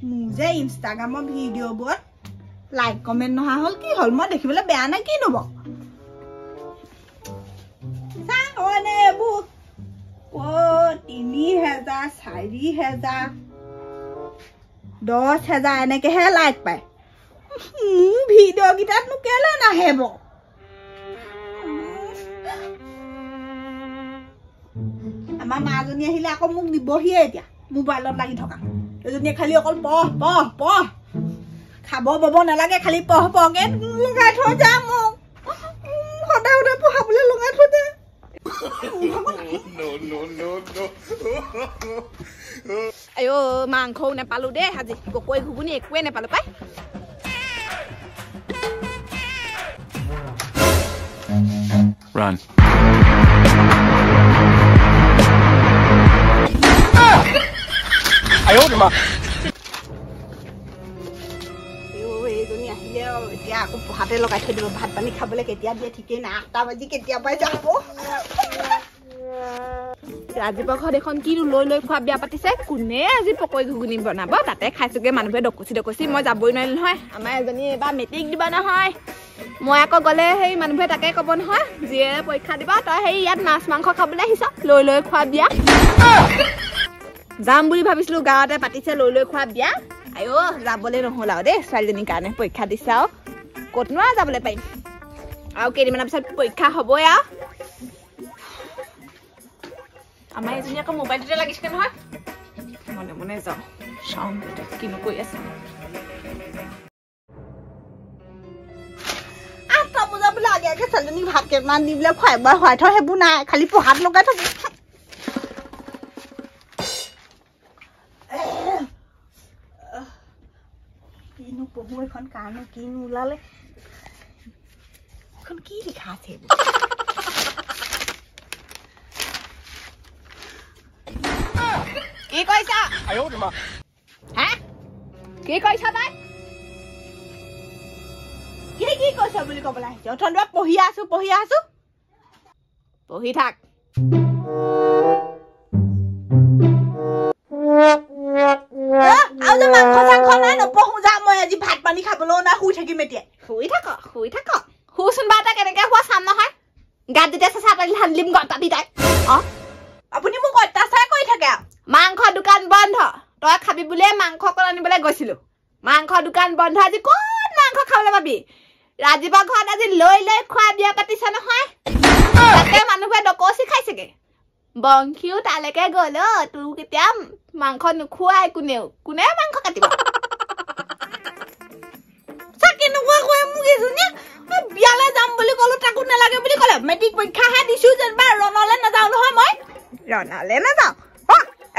মুজে ইনষ্টাগ্ৰামৰ ভিডিঅ'বোৰ like comment নহা হল কি হল মই দেখিবলৈ বেয়া না কি নব সানে বু ও 3000 4000 10,000 এনেকে হে লাইক পায় ভিডিঅ' গিটাত নো কেলে নাহেব আমাৰ মাজনী আহিলে আকৌ মোক দিবহি এতিয়া মোবাইলত লাগি থকা এজনী খালি অকল পহ খাব বব নালাগে খালি পহকে লগাই থৈ যা মোক সদায় পঢ়াবলৈ লগাই থৈ দে আয়ো মাংসও নেপালো দে আজি গকৈ ঘুগুনি একোৱে নেপালো পাই Run. Ayo, ma. এতিয়া আকৌ পঢ়াতে লগাই থৈ দিব ভাত পানী খাবলৈ কেতিয়া দিয়ে ঠিকেই নাই 8টা বাজি কেতিয়া পাই যাব ৰাজীৱৰ ঘৰত এখন কি লৈ খোৱা বিয়া পাতিছে কোনে আজি পকৰি ঘুগুনি বনাব তাতে খাইছোগে মানুহবোৰে ডকচি মই যাবই নোৱাৰিলো নহয় আমাৰ এজনী এবাৰ মেট্ৰিক দিবা নহয় মই আকৌ গ'লে সেই মানুহবোৰে তাকে ক'ব নহয় যিয়ে পৰীক্ষা দিব তই সেই ইয়াত মাছ মাংস খাবলৈ আহিছ লৈ খোৱা বিয়া যাম বুলি ভাবিছিলো গাঁৱতে পাতিছে লৈ খোৱা বিয়া আয়ো যাবলৈ নহ'ল আৰু দেই ছোৱালীজনীৰ কাৰণে পৰীক্ষা দিছে আৰু ক'তনো যাবলৈ পাৰিম আৰু কেইদিনমানৰ পিছত পৰীক্ষা হ'বই আৰু আমাৰ এজনী আকৌ মোবাইলটোতে লাগিছে নহয় মনে মনে যাওঁ চাওঁ কিনো কৰি আছে 8টা বজা বোলে আগে ছোৱালীজনীক ভাত কেইটামান দি বোলে খুৱাই থৈ সেইবোৰ নাই খালি পঢ়াত লগাই থৈ কিনো পঢ়ো এখন কাৰণে কিনো ওলালে এখন কি লিখা আছে কি কৈছা Ayo, ma. হা কি কৈছা তাই কি কৈছা বুলি ক'বলৈ আহিছে অথনিবা পঢ়ি আছো পঢ়ি থাক আৰু মাংস চাংখ নাই নপঢ়ো যা মই আজি ভাত পানী খাবলৈও নাই শুই থাকিম এতিয়া শুই থাক শুচোন বা এটা কেনেকে হোৱা চাম নহয় গাত যেতিয়া চেঁচা পানী ধান দিম গত পাতি তাই আপুনি মোক অত্যাচাৰ কৰি থাকে মাংস দোকান বন্ধ তই খাবি বুলিয়ে মাংস অকণ আনিবলৈ গৈছিলো মাংস দোকান বন্ধ আজি ক'ত মাংস খাবলৈ পাবি ৰাজীৱৰ ঘৰত আজি লৈ খোৱা বিয়া পাতিছে নহয় তাতে মানুহবোৰে ডকচি খাইছেগে বংশীও তালৈকে গ'ল তোৰ কেতিয়া মাংস নোখোৱাই কোনে মাংস কাটিব চাকি নোখোৱা মোক এজনীয়ে বিয়ালৈ যাম বুলি ক'লো তাকো নালাগে বুলি ক'লে মেট্ৰিক পৰীক্ষাহে দিছো যেনিবা ৰণলৈ নাযাওঁ নহয় মই ৰণলৈ নাযাওঁ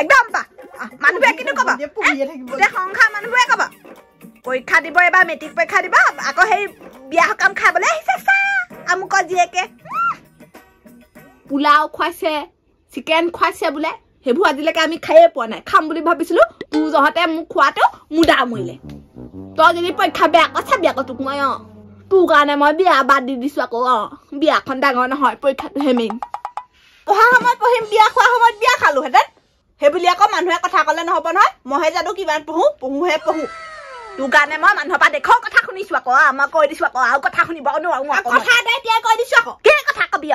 একদম মানুহবোৰে কিন্তু ক'ব সংসাৰ মানুহবোৰে ক'ব পৰীক্ষা দিব এবাৰ মেট্ৰিক পৰীক্ষা দিব আকৌ সেই বিয়া সকাম খাবলৈ আহিছে আমুকৰ জীয়েকে পোলাও খুৱাইছে চিকেন খুৱাইছে বোলে সেইবোৰ আজিলৈকে আমি খায়ে পোৱা নাই খাম বুলি ভাবিছিলো তোৰ জহতে মোক খোৱাটো মুদা মৰিলে তই যদি পৰীক্ষা বেয়া চাবি আকৌ তোক মই তোৰ কাৰণে মই বিয়া বাদ দি দিছো আকৌ বিয়াখন ডাঙৰ নহয় পৰীক্ষাটোহে মেইন পঢ়া সময়ত পঢ়িম বিয়া খোৱা সময়ত বিয়া খালোহেঁতেন সেইবুলি আকৌ মানুহে কথা ক'লে নহ'ব নহয় মইহে জানো কিমান পঢ়োহে তোৰ কাৰণে মই মানুহৰ পৰা দেখৰ কথা শুনিছো আকৌ মই কৈ দিছো আকৌ আৰু কথা শুনিব নোৱাৰো কথা এটা এতিয়া কৈ দিছো আকৌ কি কথা কবি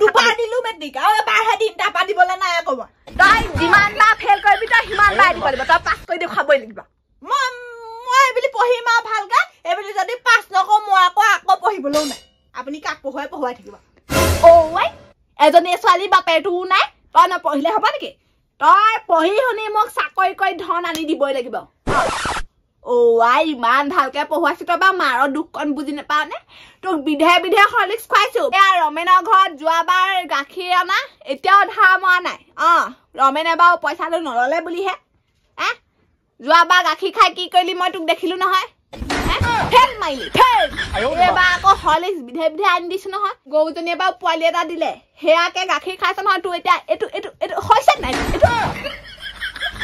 দুবাৰ দিলো মেট্ৰিক আৰু এবাৰহে দিম তাৰপৰা দিবলৈ নাই আকৌ তই যিমান বাৰ ফেইল কৰিবি তই সিমান বাৰ দিব লাগিব তই পাছ কৰি দেখুৱাবই লাগিব মই এইবুলি পঢ়িম আৰু ভালকে এইবুলি যদি পাছ নকৰোঁ মই আকৌ পঢ়িবলৈও নাই আপুনি কাক পঢ়ুৱাই থাকিব এজনী ছোৱালী বাপেৰটোও নাই তই নপঢ়িলে হ'ব নেকি তই পঢ়ি শুনি মোক চাকৰি কৰি ধন আনি দিবই লাগিব ইমান ভালকে পঢ়ুৱাইছো তই বা মাৰৰ দুখকণ বুজি নাপাও নে তোক বিধে হৰলিক্স খুৱাইছো এয়া ৰমেনৰ ঘৰত যোৱাবাৰ গাখীৰ অনা এতিয়াও ধাৰ মৰা নাই ৰমেনে বাৰু পইচাটো নললে বুলিহে যোৱাবাৰ গাখীৰ খাই কি কৰিলি মই তোক দেখিলো নহয় ফেল মাৰিলি এইবাৰ আকৌ হৰলিক্স বিধে আনি দিছো নহয় গৰুজনীয়ে বাৰু পোৱালি এটা দিলে সেয়াকে গাখীৰ খাইছ নহয় তোৰ এতিয়া এইটো হৈছে নাই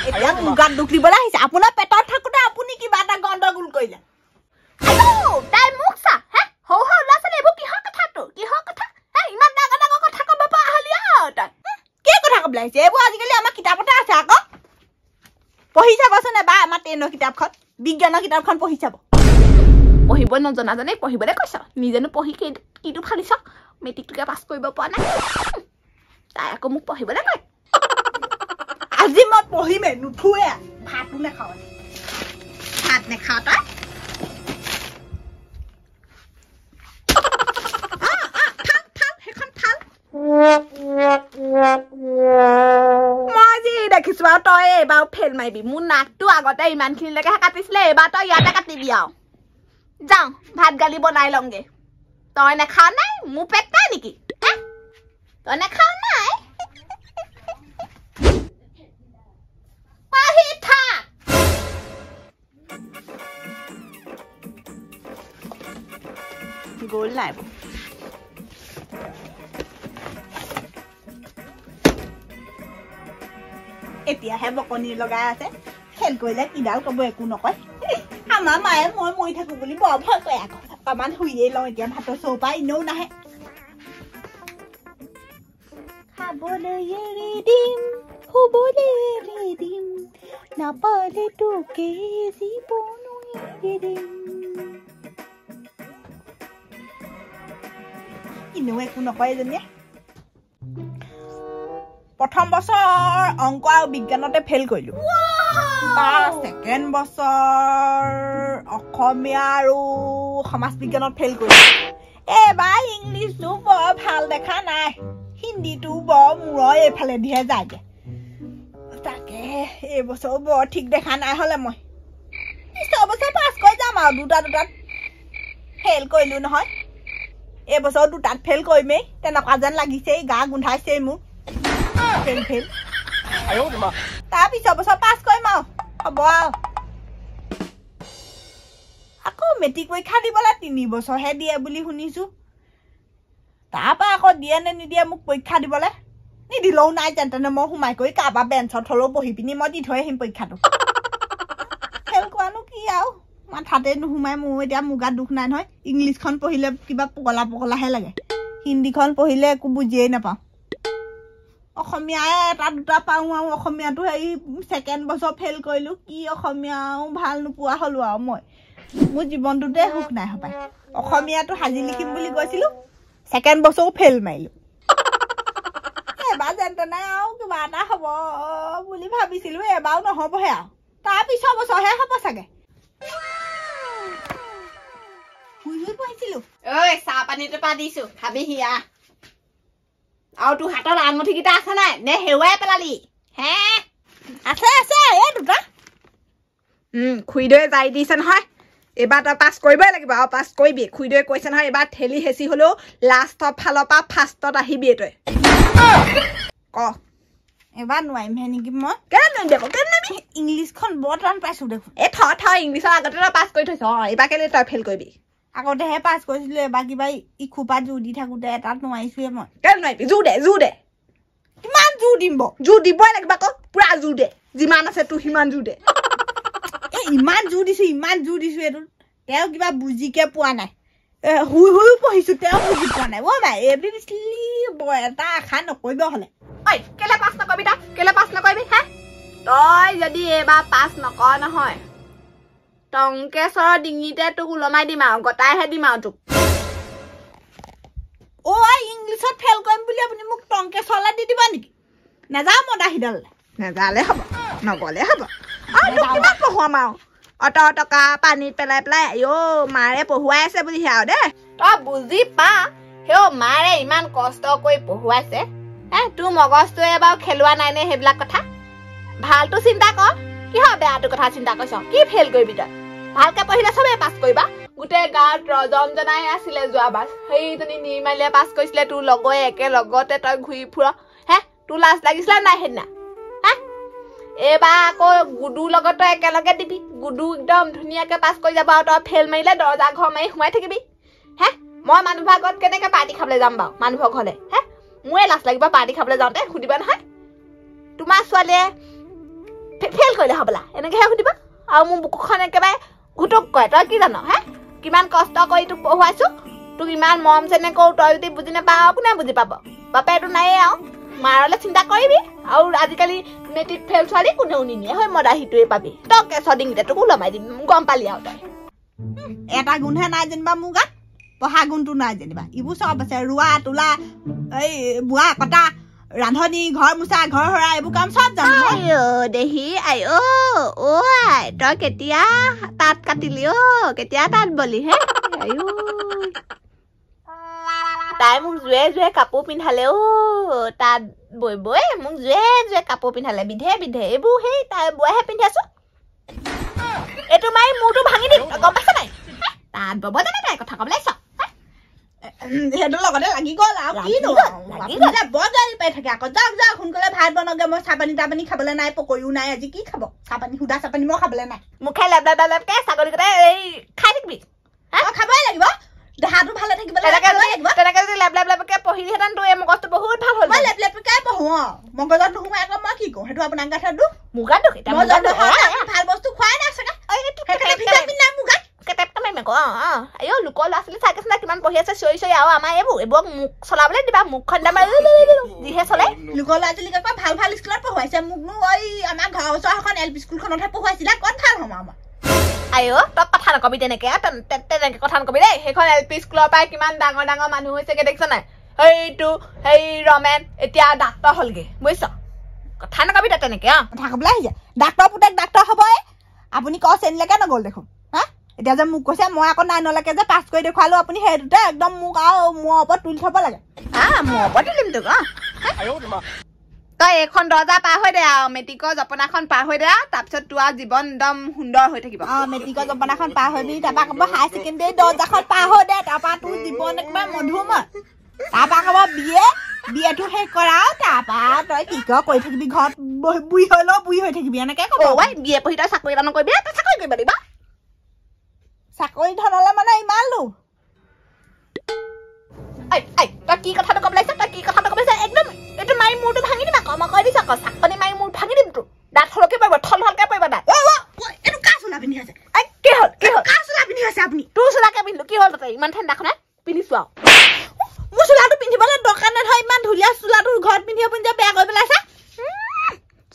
এতিয়া গাত দুখ দিবলৈ আহিছে আপোনাৰ পেটত থাকোতে আপুনি কিবা এটা গণ্ডগোল কৰিলে তাই মোক চা সৌ ল'ৰা ছোৱালী এইবোৰ কিহৰ কথা ইমান ডাঙৰ কথা ক'ব পৰা হলি তই কি কথা ক'বলৈ আহিছে এইবোৰ আজিকালি আমাৰ কিতাপতে আছে আকৌ পঢ়ি চাবচোন এবাৰ আমাৰ 10ৰ কিতাপখন বিজ্ঞানৰ কিতাপখন পঢ়ি চাব পঢ়িব নজনাজনে পঢ়িবলৈ কৈছ নিজেনো পঢ়ি কিটো ফালিছ মেট্ৰিকটোকে পাছ কৰিব পৰা নাই তাই আকৌ মোক পঢ়িবলৈ কয় আজি মই পঢ়িমে নুঠুৱে ভাতো নাখাওঁ ভাত নাখাওঁ তই মই যি দেখিছো আৰু তই এইবাৰ ফেল মাৰিবি মোৰ নাকটো আগতে ইমানখিনিলৈকে কাটিছিলে এইবাৰ তই ইয়াতে কাটিবি আৰু যাওঁ ভাত গালি বনাই লওঁগে তই নেখাৱ নাই মোৰ পেট নাই নেকি তই নেখাৱ নাই আহি থাক গ'ল নাই এতিয়াহে বকনি লগাই আছে খেল কৰিলে কিডাল ক'ব একো নকয় আমাৰ মায়ে মই মৰি থাকো বুলি বৰ ভয় কৰে আকৌ অকণমান শুইয়ে লওঁ এতিয়া ভাতৰ চৌপা এনেও নাহে খাবলৈ এৰি দিম শুবলৈ এৰি দিম নাপালে তোকে জীৱনো এৰি দিম এনেও একো নকয় এজনীয়ে প্ৰথম বছৰ অংক আৰু বিজ্ঞানতে ফেল কৰিলো তাৰ ছেকেণ্ড বছৰ অসমীয়া আৰু সমাজ বিজ্ঞানত ফেল কৰিলো এবাৰ ইংলিছটো বৰ ভাল দেখা নাই হিন্দীটো বৰ মূৰৰ এইফালে দিহে যায়গে তাকে এইবছৰ বৰ ঠিক দেখা নাই হ'লে মই বছৰ পাছ কৰি যাম আৰু দুটাত ফেল কৰিলো নহয় এইবছৰ দুটাত ফেল কৰিমেই তেনেকুৱা যেন লাগিছে গা গোন্ধাইছে মোৰ ফেল তাৰ পিছৰ বছৰ পাছ কৰিম আৰু হ'ব আৰু আকৌ মেট্ৰিক পৰীক্ষা দিবলৈ 3 বছৰহে দিয়ে বুলি শুনিছো তাৰপৰা আকৌ দিয়ে নে নিদিয়ে মোক পৰীক্ষা দিবলৈ নিদিলেও নাই যেনে মই সোমাই কৰি কাৰোবাৰ বেঞ্চত হ'লেও বহি পিনি মই দি থৈ আহিম পৰীক্ষাটো ফেল কৰানো কি আৰু মাথাতে নোসোমাই মোৰ এতিয়া মুগাত দুখ নাই নহয় ইংলিছখন পঢ়িলে কিবা পগলাহে লাগে হিন্দীখন পঢ়িলে একো বুজিয়েই নাপাওঁ অসমীয়াই এটা দুটা পাওঁ আৰু অসমীয়াটো হেৰি ছেকেণ্ড বছৰ ফেল কৰিলো কি অসমীয়াও ভাল নোপোৱা হ'লো আৰু মই মোৰ জীৱনটোতে সুখ নাই হপাই অসমীয়াটো সাজি লিখিম বুলি কৈছিলো ছেকেণ্ড বছৰো ফেল মাৰিলো এবাৰ যেন তেনে আৰু কিবা এটা হ'ব বুলি ভাবিছিলো এবাৰো নহ'বহে আৰু তাৰ পিছৰ বছৰহে হ'ব চাগে শুই পঢ়িছিলো ঐ চাহ পানীটো পা দিছো খাবিহি আহ আৰু তোৰ হাতত আঙুঠিকেইটা আছে নাই নে হেৰুৱাই পেলালি হে আছে এই দুটা খুৰীদৈ যাই দিছে নহয় এইবাৰ তই পাছ কৰিবই লাগিব আৰু পাছ কৰিবি খুৰীদৈ কৈছে নহয় এইবাৰ ঠেলি হেঁচি হ'লেও লাষ্টৰ ফালৰ পৰা ফাৰ্ষ্টত আহিবি তই ক এবাৰ নোৱাৰিমহে নেকি মই কেলে নোৱাৰিবি ইংলিছখন বৰ টান পাইছো দেখোন এই ইংলিছৰ আগতে তই পাছ কৰি থৈছ এইবাৰ কেলে তই ফেইল কৰিবি আগতেহে পাছ কৰিছিলো এবাৰ কিবা ইখোপা জোৰ দি থাকোঁতে এটাত নোৱাৰিছোৱে মই কেলে নোৱাৰিবি জোৰ দে কিমান জোৰ দিম জোৰ দিবই লাগিব আকৌ পুৰা জোৰ দে যিমান আছে তোৰ সিমান জোৰ দে ইমান জোৰ দিছো এইটো তেওঁ কিবা বুজিকে পোৱা নাই শুই পঢ়িছো তেওঁ বুজি পোৱা নাই বাই এটা আশা নকৰিব হ'লে ঐ কেলে পাছ নকৰিবি হা তই যদি এইবাৰ পাছ নকৰ নহয় টংকেশ্বৰৰ ডিঙিতে তোক ওলমাই দিম আৰু গতাইহে দিম আৰু তোক ইংলিছত ফেল কৰিম বুলি আপুনি মোক টংকেশ্বৰলৈ দি দিব নেকি নাযাওঁ মই দাহিডাললৈ নেযালে হ'ব নগলে হ'ব কিমান পঢ়ুৱাম আৰু অট টকা পানীত পেলাই মাৰে পঢ়ুৱাই আছে বুলিহে আৰু দেই তই বুজি পা মাৰে ইমান কষ্ট কৰি পঢ়ুৱাইছে তোৰ মগজটোৱে বাৰু খেলোৱা নাই নে সেইবিলাক কথা ভালটো চিন্তা কৰ কিহৰ বেয়াটো কথা চিন্তা কৰিছ কি ফেইল কৰিবি তই ভালকে পঢ়িলে চবেই পাছ কৰিবা গোটেই গাঁৱত ৰজনজনাই আছিলে যোৱাবাৰ সেইজনী নিৰ্মালীয়ে পাছ কৰিছিলে তোৰ লগতে তই ঘূৰি ফুৰ তোৰ লাজ লাগিছিলে নাই সেইদিনা এইবাৰ আকৌ গুডুৰ লগত তই একেলগে দিবি গুডু একদম ধুনীয়াকে পাছ কৰি যাব আৰু তই ফেইল মাৰিলে দৰ্জা ঘৰ মাৰি সোমাই থাকিবি মই মানুহৰ আগত কেনেকে পাৰ্টি খাবলৈ যাম বাৰু মানুহৰ ঘৰলে মোৰে লাজ লাগিব পাৰ্টি খাবলৈ যাওঁতে সুধিবা নহয় তোমাৰ ছোৱালীয়ে ফেইল কৰিলে হ'বলা এনেকেহে সুধিবা আৰু মোৰ বুকুখন একেবাৰে ঘুটুক কয় তই কি জান কিমান কষ্ট কৰি তোক পঢ়ুৱাইছো তোক ইমান মৰম চেনেহ কৰো তই যদি বুজি নাপাৱ কোনে বুজি পাব বাপেৰটো নায়েই আৰু মাৰলে চিন্তা কৰিবি আৰু আজিকালি মেট্ৰিক ফেল ছোৱালী কোনেও নিনিয়ে হয় মদাহীটোৱে পাবি তই কেঁচৰ ডিঙিতে তোকো লমাই দিম গম পালি আৰু তই এটা গুণহে নাই যেনিবা মোৰ গাত পঢ়া গুণটো নাই যেনিবা ইবোৰ চব আছে ৰোৱা তোলা এই বোৱা কটা ৰান্ধনি ঘৰ মোচা ঘৰ সৰা এইবোৰ কাম চব জানো দেহি আই অ আই তই কেতিয়া তাঁত কাটিলি কেতিয়া তাঁত বলি হে তাই মোক জুৱে কাপোৰ পিন্ধালে তাঁত বৈ বৈ মোক জুৱে কাপোৰ পিন্ধালে বিধে বিধে এইবোৰ সেই তাই বৈহে পিন্ধি আছো এইটো মাৰি মূৰটো ভাঙি দিম গম পাইছ নাই তাঁত বব জানে তাই কথা কবলৈ চাওঁ সেইটো লগতে লাগি গ'ল আৰু কিনো বৰ গাড়ী পাই থাকে আকৌ যাওক যাওক সোনকালে ভাত বনাওঁগে মই চাহ পানী তাপানী খাবলৈ নাই পকৰিও নাই আজি কি খাব চাহ পানী সুদা চাহ পানী মই খাবলৈ নাই মুখে লেপকে ছাগলী কটাই এই খাই থাকিবি খাবই লাগিব দেহাটো ভালে থাকিব তেনেকে যদি লেপকে পঢ়িলিহেঁতেন তোৰ এই মগজটো বহুত ভাল হ'ল মই লেপকে পঢ়ো মগজত নোসোমাই আকৌ মই কি কৰো সেইটো আপোনাৰ গাঁঠত দুখ মোৰ গাত দুখ ভাল বস্তু খুৱাই নাই চাগে ভিটামিন নাই মোৰ গাত লোকৰ ল'ৰা ছোৱালী চাইকেচোন কিমান পঢ়ি আছে চিঞৰি চিঞৰি আৰু আমাৰ এইবোৰক মুখ চলাবলৈ দিবা মুখখন যিহে চলে লোকৰ ল'ৰা ছোৱালীক আকৌ ভাল ভাল স্কুলত পঢ়ুৱাইছে মোকনো ঐ আমাৰ ঘৰৰ ওচৰ এখন LP স্কুলখনতহে পঢ়ুৱাইছিলে ক'ত ভাল হ'ম আমাৰ তই কথা নকবি তেনেকে কথা নকবি দেই সেইখন LP স্কুলৰ পৰাই কিমান ডাঙৰ ডাঙৰ মানুহ হৈছেগে দেখিছ নাই সেইটো সেই ৰমেন এতিয়া ডাক্তৰ হ'লগে বুজিছ কথা নকবি তই তেনেকে কথা কবলৈ আহিছে ডাক্তৰ পুতেক ডাক্তৰ হ'বই আপুনি ক শ্ৰেণীলৈকে নগ'ল দেখোন এতিয়া যে মোক কৈছে মই আকৌ 9লৈকে যে পাছ কৰি দেখুৱালো আপুনি সেইটোতে একদম মোক আৰু মোৰ ওপৰত তুলি থব লাগে মোৰ ওপৰত তুলিম তোক তই এইখন দৰ্জা পাৰ হৈ দে আৰু মেট্ৰিকৰ জপনাখন পাৰ হৈ দে তাৰপিছত তোৰ জীৱন একদম সুন্দৰ হৈ থাকিব মেট্ৰিকৰ জপনাখন পাৰ হৈ দি তাৰপৰা ক'ব হায়াৰ ছেকেণ্ডেৰী দৰ্জাখন পাৰ হৈ দে তাৰপৰা তোৰ জীৱন একেবাৰে মধুময় তাৰপৰা ক'ব বিয়েটো শেষ কৰা তাৰপৰা তই কি কৰি থাকিবি ঘৰত বুঢ়ী হৈ লও বুঢ়ী হৈ থাকিবি এনেকে ক'ব বিয়ে পঢ়ি তই চাকৰি এটা নকৰিবি তই চাকৰি কৰিব লাগিব চাকৰি ধনলে মানে ইমান লো তই কি কথাটো ক'ব লাগিছ তই কি কথাটো ক'ব লাগিছ একদম এইটো মাৰি মূৰটো ভাঙি দিম আকৌ মই কৈ দিছো আকৌ চাকনি মাৰি মূৰ ভাঙি দিম তোৰ দাঁত সৰকে পৰিব থলকে পৰিব দাঁত এইটো কাৰ চোলা পিন্ধি আছে কি হ'ল কাৰ চোলা পিন্ধি আছে আপুনি তোৰ চোলাকে পিন্ধিলো কি হ'ল তই ইমান ঠাণ্ডাখনে পিন্ধিছো আৰু মোৰ চোলাটো পিন্ধিবলৈ দৰকাৰ নহয় ইমান ধুনীয়া চোলাটো ঘৰত পিন্ধি আপুনি বেয়া কৰি পেলাইছে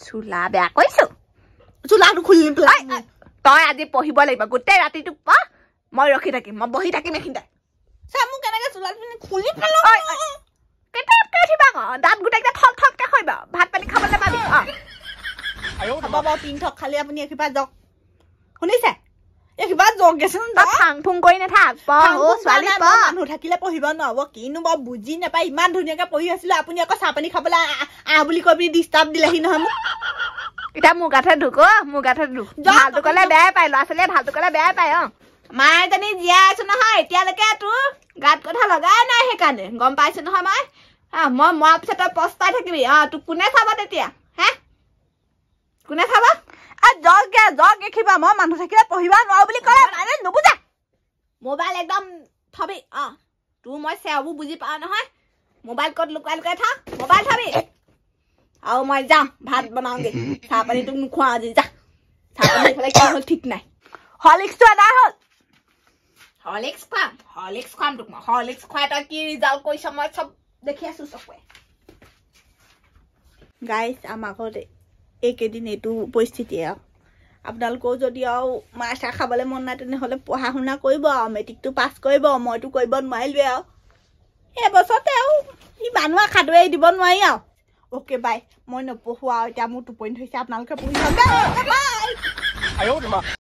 চোলা বেয়া কৰিছো চোলাটো খুলি পেলাই তই আজি পঢ়িব লাগিব গোটেই ৰাতিটো মই ৰখি থাকিম মই বহি থাকিম এইখিনিতে চা মোক কেনেকে চোলাটো পিন্ধি খুলি পেলো কেতিয়াকে উঠিবা আকৌ দাঁত গোটেইকেইটা থলকে খৈবা ভাত পানী খাবলৈ নাপাবি হ'ব বাৰু পিন্ধক খালি আপুনি এখিপা যাওক শুনিছে এখিপা যাওকগেচোন ফাং ফুং কৰি নাথাক মানুহ থাকিলে পঢ়িব নহ'ব কিনো বাৰু বুজি নাপায় ইমান ধুনীয়াকে পঢ়ি আছিলো আপুনি আকৌ চাহ পানী খাবলৈ আহ বুলি কৈ পিনি ডিষ্টাৰ্ব দিলেহি নহয় মোক এতিয়া মোৰ গাঠে ঢুক মোৰ গাঠে ঢুক ভালটো ক'লে বেয়াই পায় ল'ৰা ছোৱালীয়ে ভালটো ক'লে বেয়াই পায় মায়েজনী জীয়াই আছো নহয় এতিয়ালৈকে তোৰ গাত কথা লগাই নাই সেইকাৰণে গম পাইছো নহয় মই মৰাৰ পিছত তই পস্তাই থাকিবি তোক কোনে চাব তেতিয়া হে কোনে চাব জগ এখিবা মই মানুহ থাকিলে পঢ়িব নোৱাৰো বুলি ক'লে নুবুজা মোবাইল একদম থবি তোৰ মই চেওবোৰ বুজি পাওঁ নহয় মোবাইল ক'ত লুকাই লুকাই থা মোবাইল থবি আৰু মই যাম ভাত বনাওঁগে চাহ পানী তোক নোখোৱা আজি যা চাহ পানী এইফালে কি হ'ল ঠিক নাই হৰলিক্সটো এদাই হ'ল হৰলিক্স খুৱাম তোক মই হৰলিক্স খুৱাই তই কি ৰিজাল্ট কৰিছ মই চব দেখি আছো চকুৱে গাইজ আমাৰ ঘৰত এইকেইদিন এইটো পৰিস্থিতিয়ে আৰু আপোনালোকেও যদি আৰু মাৰ চাহ খাবলৈ মন নাই তেনেহ'লে পঢ়া শুনা কৰিব আৰু মেট্ৰিকটো পাছ কৰিব মইতো কৰিব নোৱাৰিলোৱে আৰু এইবছৰতে আৰু ইমানো আশাটো এৰি দিব নোৱাৰি আৰু অ'কে বাই মই নপঢ়োঁ আৰু এতিয়া মোৰ টোপনি ধৰিছে আপোনালোকে পঢ়ি থাকক বাই